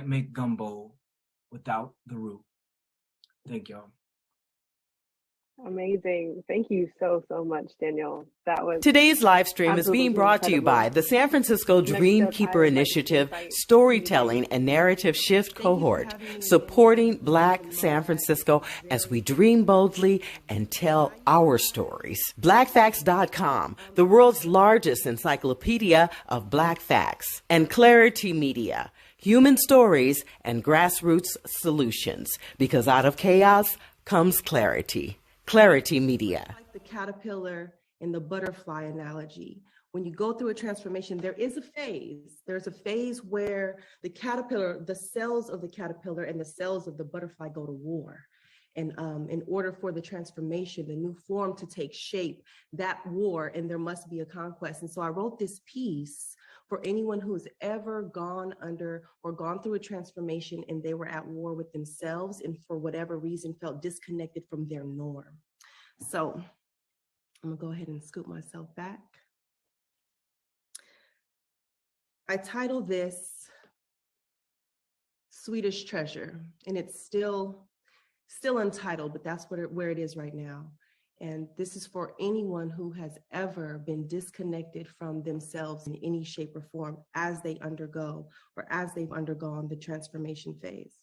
can't make gumbo without the root. Thank y'all. Amazing. Thank you so much, Daniel. That was Today's live stream is being brought to you by the San Francisco Dream Keeper Initiative Storytelling and Narrative Shift Cohort, supporting Black San Francisco as we dream boldly and tell our stories. BlackFacts.com, the world's largest encyclopedia of Black facts, and Clari-T Media, human stories and grassroots solutions, because out of chaos comes clarity. Clari-T Media. Like the caterpillar and the butterfly analogy, when you go through a transformation, there is a phase. There's a phase where the caterpillar, the cells of the caterpillar and the cells of the butterfly go to war. And in order for the transformation, the new form to take shape, that war, and there must be a conquest. And so I wrote this piece for anyone who's ever gone under or gone through a transformation and they were at war with themselves and for whatever reason felt disconnected from their norm. So I'm gonna go ahead and scoop myself back. I titled this Swedish Treasure, and it's still untitled, but that's where it is right now. And this is for anyone who has ever been disconnected from themselves in any shape or form as they undergo or as they've undergone the transformation phase.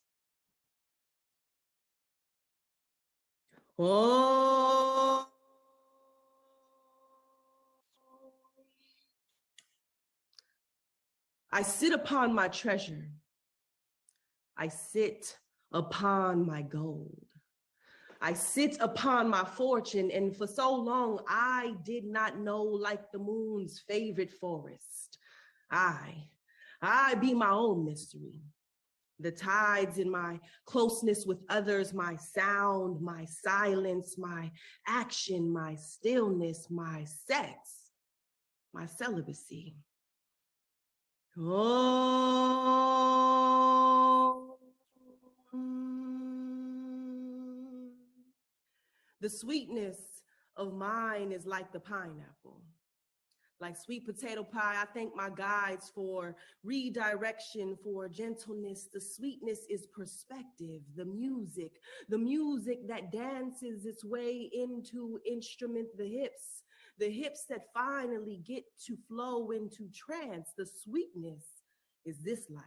Oh. I sit upon my treasure. I sit upon my gold. I sit upon my fortune, and for so long, I did not know, like the moon's favorite forest. I be my own mystery. The tides in my closeness with others, my sound, my silence, my action, my stillness, my sex, my celibacy. Oh. The sweetness of mine is like the pineapple. Like sweet potato pie, I thank my guides for redirection, for gentleness. The sweetness is perspective, the music that dances its way into instrument, the hips that finally get to flow into trance. The sweetness is this life.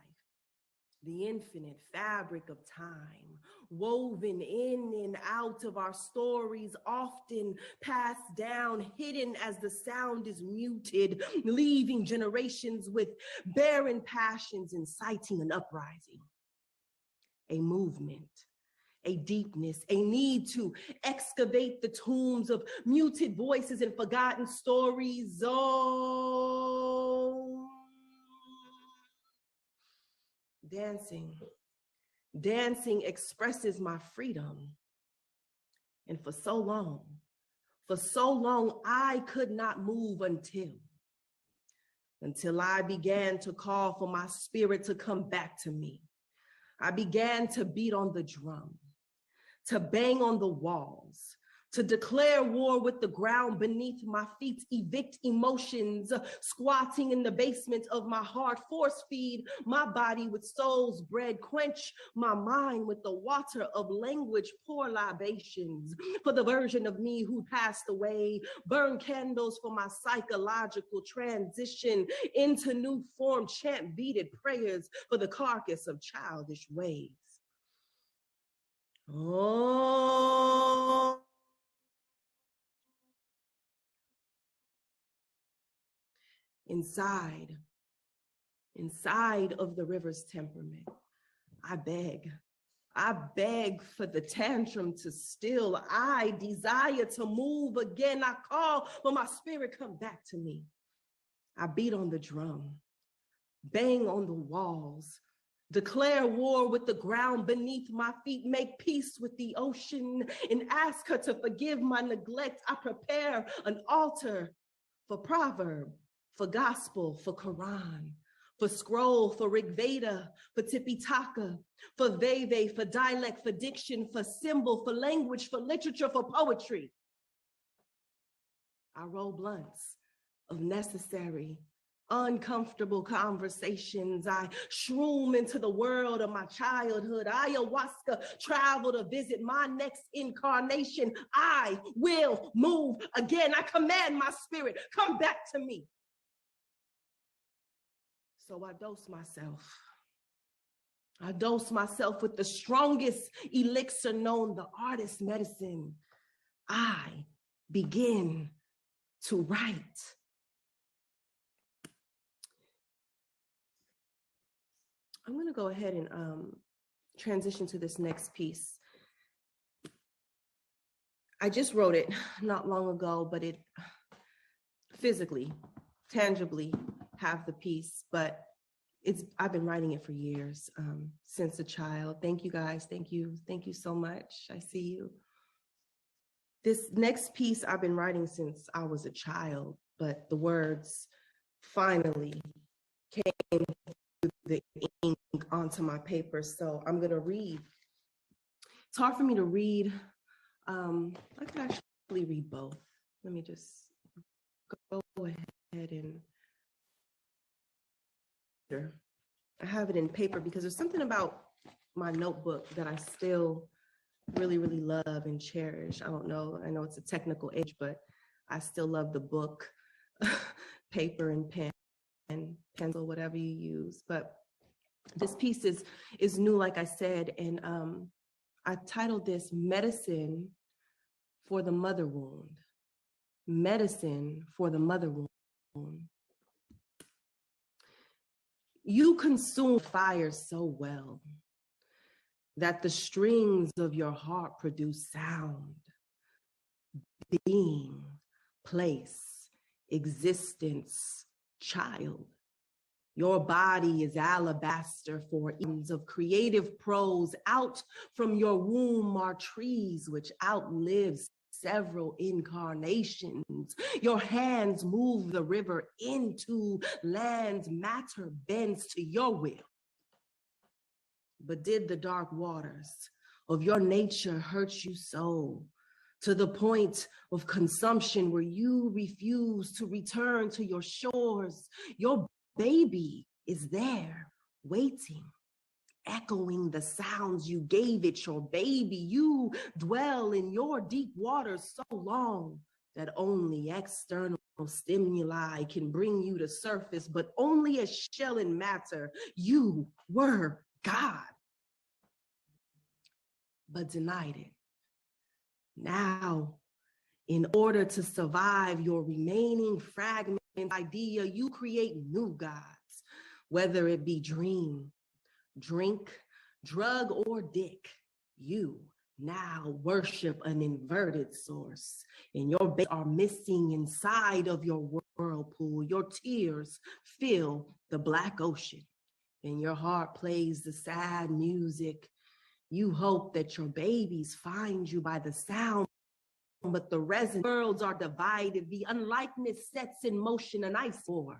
The infinite fabric of time, woven in and out of our stories, often passed down, hidden as the sound is muted, leaving generations with barren passions, inciting an uprising, a movement, a deepness, a need to excavate the tombs of muted voices and forgotten stories. Oh. Dancing expresses my freedom. And for so long, I could not move until I began to call for my spirit to come back to me. I began to beat on the drum, to bang on the walls, to declare war with the ground beneath my feet, evict emotions, squatting in the basement of my heart, force feed my body with soul's bread, quench my mind with the water of language, pour libations for the version of me who passed away, burn candles for my psychological transition into new form, chant beaded prayers for the carcass of childish ways. Oh. Inside of the river's temperament, I beg for the tantrum to still. I desire to move again. I call for my spirit come back to me. I beat on the drum, bang on the walls, declare war with the ground beneath my feet, make peace with the ocean, and ask her to forgive my neglect. I prepare an altar for proverb, for gospel, for Quran, for scroll, for Rig Veda, for Tipitaka, for Veve, for dialect, for diction, for symbol, for language, for literature, for poetry. I roll blunts of necessary uncomfortable conversations. I shroom into the world of my childhood. Ayahuasca travel to visit my next incarnation. I will move again. I command my spirit, come back to me. So I dose myself. I dose myself with the strongest elixir known, the artist medicine. I begin to write. I'm going to go ahead and transition to this next piece. I just wrote it not long ago, but it physically, tangibly have the piece, but I've been writing it for years, since a child. Thank you guys. Thank you so much. I see you. This next piece I've been writing since I was a child, but the words finally came through the ink onto my paper. So I'm gonna read. It's hard for me to read. I could actually read both. Let me just go ahead and I have it in paper because there's something about my notebook that I still really, really love and cherish. I don't know. I know it's a technical age, but I still love the book, paper and pen and pencil, whatever you use. But this piece is new, like I said, and I titled this Medicine for the Mother Wound. Medicine for the Mother Wound. You consume fire so well that the strings of your heart produce sound, being, place, existence, child. Your body is alabaster for eons of creative prose. Out from your womb are trees which outlives several incarnations. Your hands move the river into lands. Matter bends to your will. But did the dark waters of your nature hurt you so, to the point of consumption where you refuse to return to your shores? Your baby is there, waiting, echoing the sounds you gave it. Your baby, you dwell in your deep waters so long that only external stimuli can bring you to surface, but only as shell and matter. You were God, but denied it. Now, in order to survive your remaining fragment idea, you create new gods, whether it be dream, drink, drug, or dick. You now worship an inverted source, and your babies are missing inside of your whirlpool. Your tears fill the black ocean, and your heart plays the sad music. You hope that your babies find you by the sound, but the resin worlds are divided. The unlikeness sets in motion an ice war.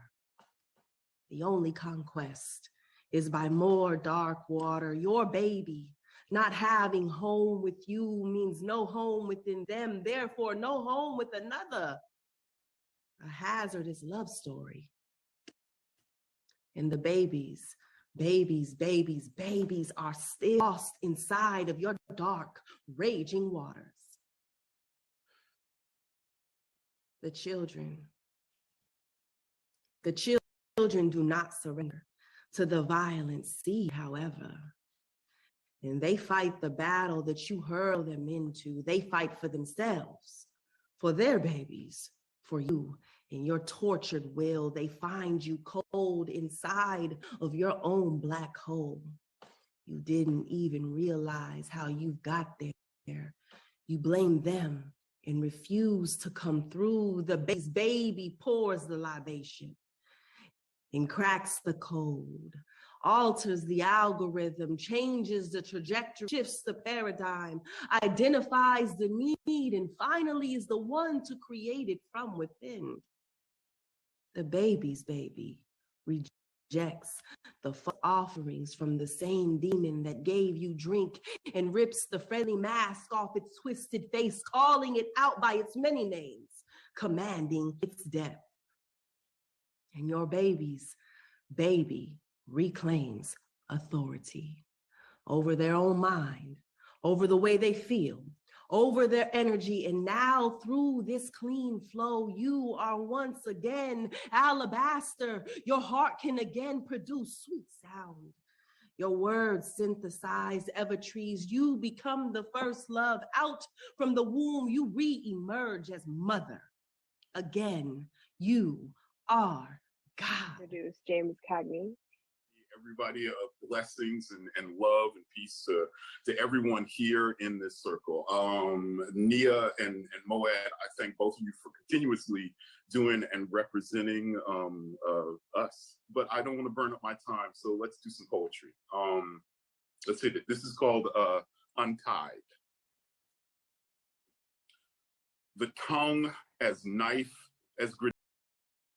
The only conquest is by more dark water. Your baby not having home with you means no home within them, therefore no home with another. A hazardous love story. And the babies are still lost inside of your dark, raging waters. The children do not surrender to the violent sea, however. And they fight the battle that you hurl them into. They fight for themselves, for their babies, for you. In your tortured will, they find you cold inside of your own black hole. You didn't even realize how you got there. You blame them and refuse to come through. The baby pours the libation and cracks the code, alters the algorithm, changes the trajectory, shifts the paradigm, identifies the need, and finally is the one to create it from within. The baby's baby rejects the offerings from the same demon that gave you drink and rips the friendly mask off its twisted face, calling it out by its many names, commanding its death. And your baby's baby reclaims authority over their own mind, over the way they feel, over their energy. And now through this clean flow, you are once again alabaster. Your heart can again produce sweet sound. Your words synthesize ever trees. You become the first love. Out from the womb, you re-emerge as mother. Again, you are God. Introduce James Cagney. Everybody, blessings and love and peace to everyone here in this circle. Nia and Moad, I thank both of you for continuously doing and representing us. But I don't want to burn up my time, so let's do some poetry. Let's hit it. This is called Untied. The tongue as knife, as